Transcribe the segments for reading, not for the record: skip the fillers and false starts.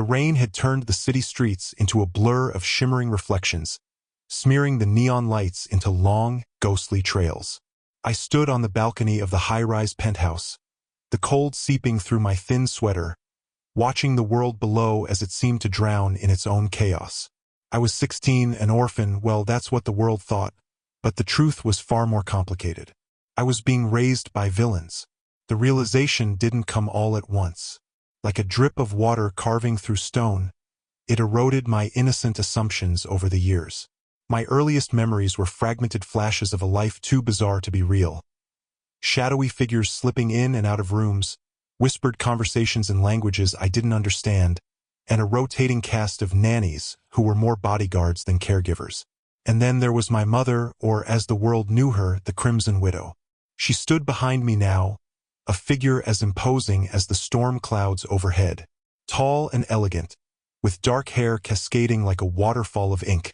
The rain had turned the city streets into a blur of shimmering reflections, smearing the neon lights into long, ghostly trails. I stood on the balcony of the high-rise penthouse, the cold seeping through my thin sweater, watching the world below as it seemed to drown in its own chaos. I was 16, an orphan, well, that's what the world thought, but the truth was far more complicated. I was being raised by villains. The realization didn't come all at once. Like a drip of water carving through stone, it eroded my innocent assumptions over the years. My earliest memories were fragmented flashes of a life too bizarre to be real. Shadowy figures slipping in and out of rooms, whispered conversations in languages I didn't understand, and a rotating cast of nannies who were more bodyguards than caregivers. And then there was my mother, or as the world knew her, the Crimson Widow. She stood behind me now, a figure as imposing as the storm clouds overhead, tall and elegant, with dark hair cascading like a waterfall of ink.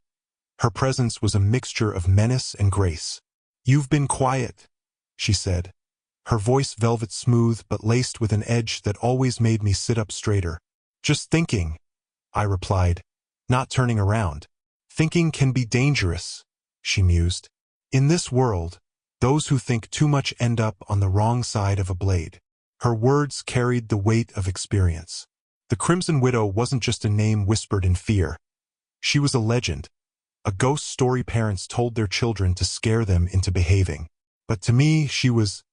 Her presence was a mixture of menace and grace. "You've been quiet," she said, her voice velvet smooth but laced with an edge that always made me sit up straighter. "Just thinking," I replied, not turning around. "Thinking can be dangerous," she mused. "In this world, those who think too much end up on the wrong side of a blade." Her words carried the weight of experience. The Crimson Widow wasn't just a name whispered in fear. She was a legend, a ghost story parents told their children to scare them into behaving. But to me, she was,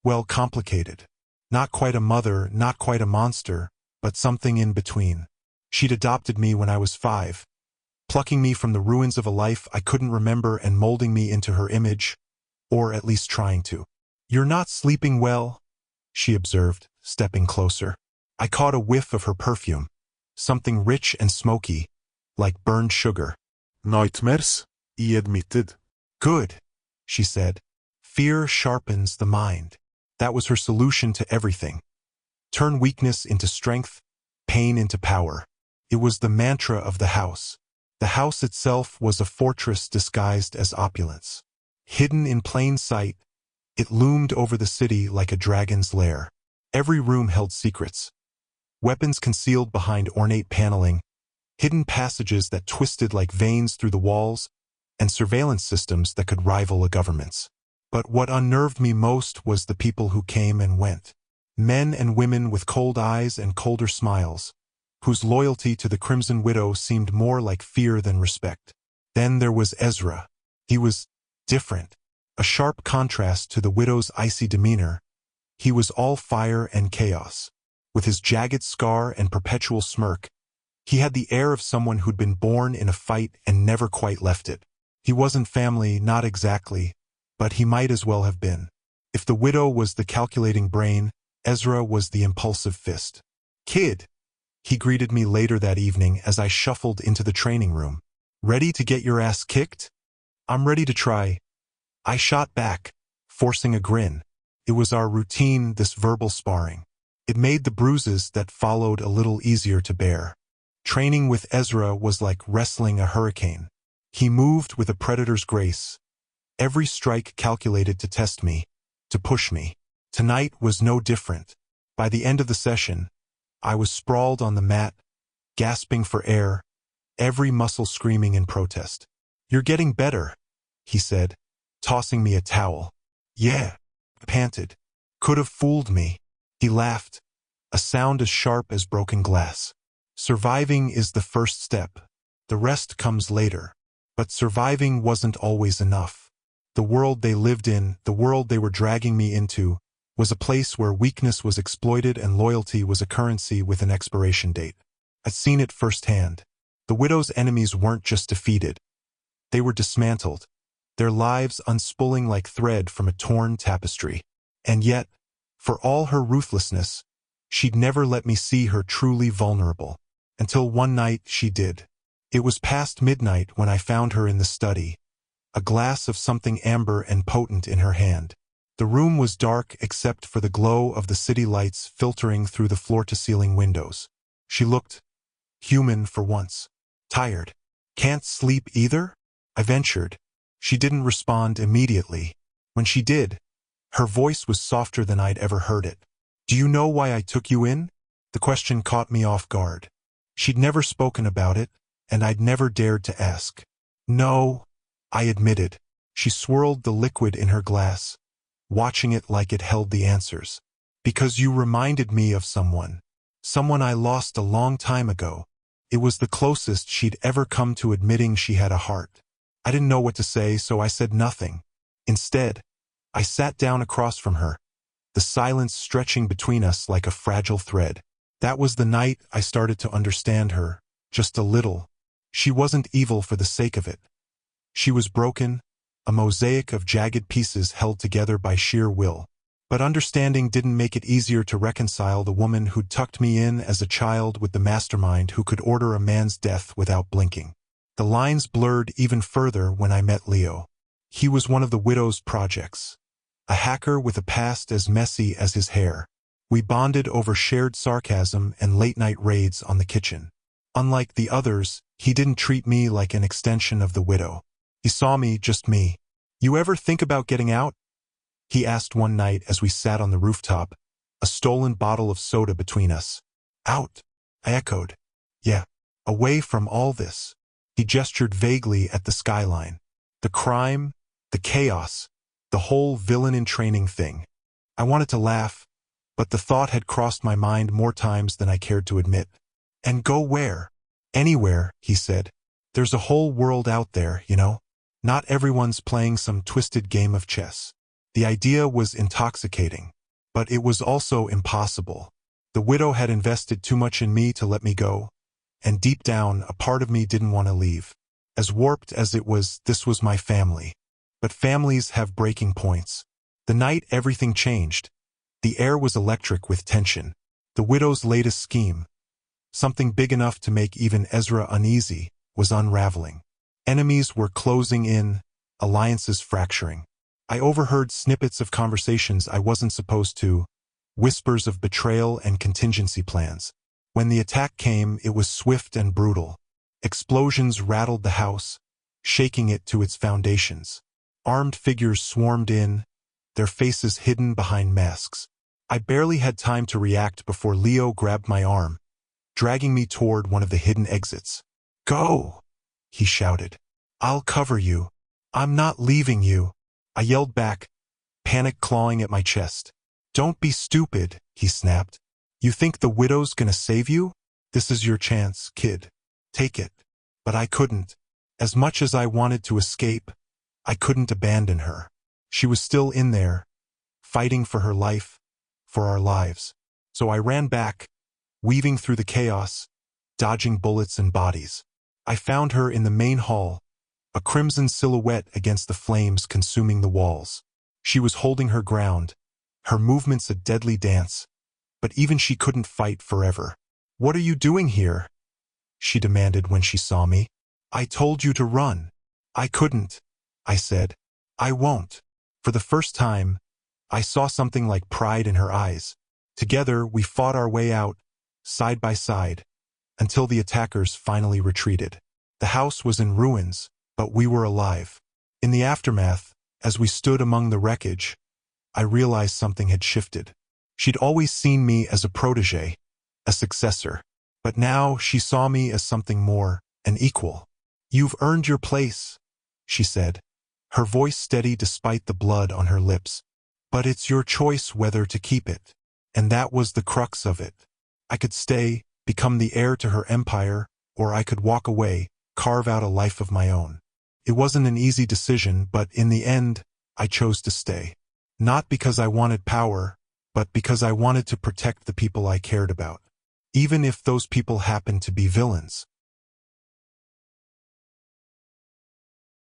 well, complicated. Not quite a mother, not quite a monster, but something in between. She'd adopted me when I was 5, plucking me from the ruins of a life I couldn't remember and molding me into her image, or at least trying to. "You're not sleeping well," she observed, stepping closer. I caught a whiff of her perfume, something rich and smoky, like burned sugar. "Nightmares?" he admitted. "Good," she said. "Fear sharpens the mind." That was her solution to everything. Turn weakness into strength, pain into power. It was the mantra of the house. The house itself was a fortress disguised as opulence. Hidden in plain sight, it loomed over the city like a dragon's lair. Every room held secrets. Weapons concealed behind ornate paneling, hidden passages that twisted like veins through the walls, and surveillance systems that could rival a government's. But what unnerved me most was the people who came and went. Men and women with cold eyes and colder smiles, whose loyalty to the Crimson Widow seemed more like fear than respect. Then there was Ezra. He was different, a sharp contrast to the widow's icy demeanor. He was all fire and chaos. With his jagged scar and perpetual smirk, he had the air of someone who'd been born in a fight and never quite left it. He wasn't family, not exactly, but he might as well have been. If the widow was the calculating brain, Ezra was the impulsive fist. "Kid," he greeted me later that evening as I shuffled into the training room. "Ready to get your ass kicked?" "I'm ready to try," I shot back, forcing a grin. It was our routine, this verbal sparring. It made the bruises that followed a little easier to bear. Training with Ezra was like wrestling a hurricane. He moved with a predator's grace. Every strike calculated to test me, to push me. Tonight was no different. By the end of the session, I was sprawled on the mat, gasping for air, every muscle screaming in protest. "You're getting better," he said, tossing me a towel. "Yeah," I panted. "Could have fooled me." He laughed, a sound as sharp as broken glass. "Surviving is the first step. The rest comes later." But surviving wasn't always enough. The world they lived in, the world they were dragging me into, was a place where weakness was exploited and loyalty was a currency with an expiration date. I'd seen it firsthand. The widow's enemies weren't just defeated. They were dismantled, their lives unspooling like thread from a torn tapestry. And yet, for all her ruthlessness, she'd never let me see her truly vulnerable. Until one night she did. It was past midnight when I found her in the study, a glass of something amber and potent in her hand. The room was dark except for the glow of the city lights filtering through the floor-to-ceiling windows. She looked human for once. "Tired. Can't sleep either?" I ventured. She didn't respond immediately. When she did, her voice was softer than I'd ever heard it. "Do you know why I took you in?" The question caught me off guard. She'd never spoken about it, and I'd never dared to ask. No, I admitted. She swirled the liquid in her glass, watching it like it held the answers. Because you reminded me of someone. Someone I lost a long time ago. It was the closest she'd ever come to admitting she had a heart. I didn't know what to say, so I said nothing. Instead, I sat down across from her, the silence stretching between us like a fragile thread. That was the night I started to understand her, just a little. She wasn't evil for the sake of it. She was broken, a mosaic of jagged pieces held together by sheer will. But understanding didn't make it easier to reconcile the woman who'd tucked me in as a child with the mastermind who could order a man's death without blinking. The lines blurred even further when I met Leo. He was one of the widow's projects, a hacker with a past as messy as his hair. We bonded over shared sarcasm and late-night raids on the kitchen. Unlike the others, he didn't treat me like an extension of the widow. He saw me, just me. You ever think about getting out? He asked one night as we sat on the rooftop, a stolen bottle of soda between us. Out, I echoed. Yeah, away from all this. He gestured vaguely at the skyline. The crime, the chaos, the whole villain-in-training thing. I wanted to laugh, but the thought had crossed my mind more times than I cared to admit. And go where? Anywhere, he said. There's a whole world out there, you know? Not everyone's playing some twisted game of chess. The idea was intoxicating, but it was also impossible. The widow had invested too much in me to let me go, and deep down, a part of me didn't want to leave. As warped as it was, this was my family. But families have breaking points. The night everything changed. The air was electric with tension. The widow's latest scheme, something big enough to make even Ezra uneasy, was unraveling. Enemies were closing in, alliances fracturing. I overheard snippets of conversations I wasn't supposed to, whispers of betrayal and contingency plans. When the attack came, it was swift and brutal. Explosions rattled the house, shaking it to its foundations. Armed figures swarmed in, their faces hidden behind masks. I barely had time to react before Leo grabbed my arm, dragging me toward one of the hidden exits. Go, he shouted. I'll cover you. I'm not leaving you. I yelled back, panic clawing at my chest. Don't be stupid, he snapped. You think the widow's gonna save you? This is your chance, kid. Take it. But I couldn't. As much as I wanted to escape, I couldn't abandon her. She was still in there, fighting for her life, for our lives. So I ran back, weaving through the chaos, dodging bullets and bodies. I found her in the main hall, a crimson silhouette against the flames consuming the walls. She was holding her ground, her movements a deadly dance, but even she couldn't fight forever. What are you doing here? She demanded when she saw me. I told you to run. I couldn't, I said. I won't. For the first time, I saw something like pride in her eyes. Together, we fought our way out, side by side, until the attackers finally retreated. The house was in ruins, but we were alive. In the aftermath, as we stood among the wreckage, I realized something had shifted. She'd always seen me as a protege, a successor, but now she saw me as something more, an equal. You've earned your place, she said, her voice steady despite the blood on her lips. But it's your choice whether to keep it. And that was the crux of it. I could stay, become the heir to her empire, or I could walk away, carve out a life of my own. It wasn't an easy decision, but in the end, I chose to stay. Not because I wanted power, but because I wanted to protect the people I cared about. Even if those people happened to be villains.